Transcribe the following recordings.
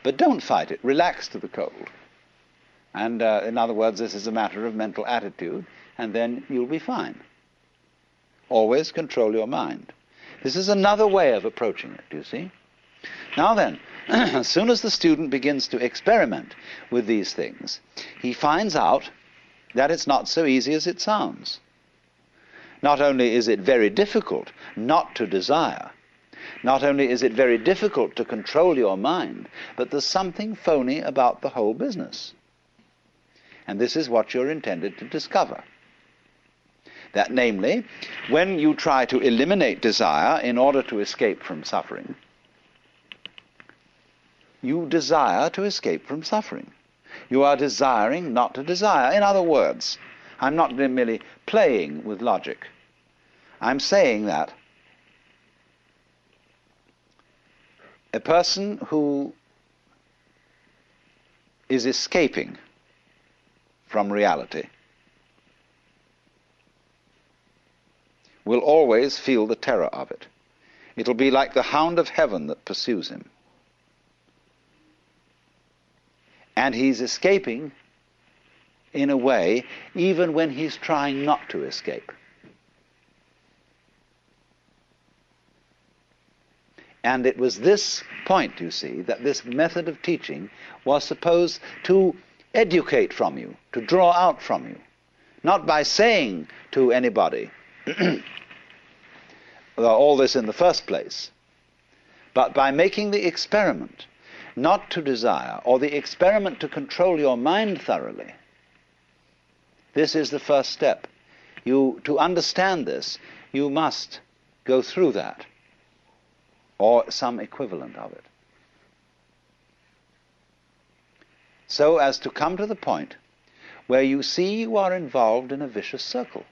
But don't fight it. Relax to the cold. And in other words, this is a matter of mental attitude, and then you'll be fine. Always control your mind. This is another way of approaching it, do you see? Now then, as soon as the student begins to experiment with these things, he finds out that it's not so easy as it sounds. Not only is it very difficult not to desire, not only is it very difficult to control your mind, but there's something phony about the whole business. And this is what you're intended to discover. That namely, when you try to eliminate desire in order to escape from suffering, you desire to escape from suffering. You are desiring not to desire. In other words, I'm not merely playing with logic. I'm saying that a person who is escaping from reality will always feel the terror of it. It'll be like the hound of heaven that pursues him. And he's escaping in a way even when he's trying not to escape. And it was this point, you see, that this method of teaching was supposed to educate from you, to draw out from you. Not by saying to anybody all this in the first place, but by making the experiment not to desire, or the experiment to control your mind thoroughly. This is the first step. To understand this, you must go through that, or some equivalent of it, so as to come to the point where you see you are involved in a vicious circle.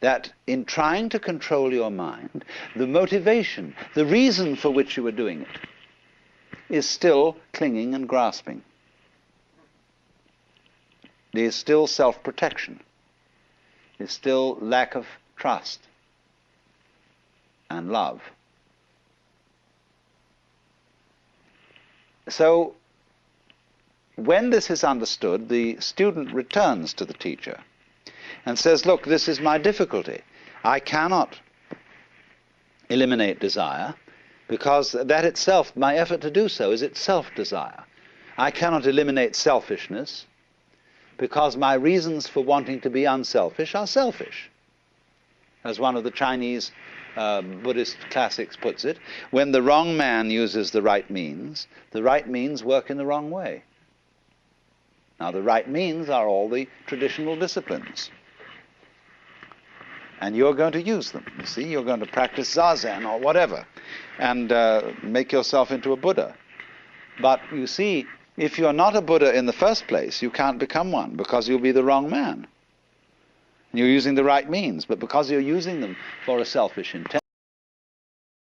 That in trying to control your mind, the motivation, the reason for which you are doing it, is still clinging and grasping. There is still self-protection. There is still lack of trust and love. So, when this is understood, the student returns to the teacher and says, look, this is my difficulty. I cannot eliminate desire because that itself, my effort to do so, is itself desire. I cannot eliminate selfishness because my reasons for wanting to be unselfish are selfish. As one of the Chinese Buddhist classics puts it, when the wrong man uses the right means work in the wrong way. Now, the right means are all the traditional disciplines. And you're going to use them. You see, you're going to practice zazen or whatever and make yourself into a Buddha. But you see, if you're not a Buddha in the first place, you can't become one because you'll be the wrong man. You're using the right means, but because you're using them for a selfish intent,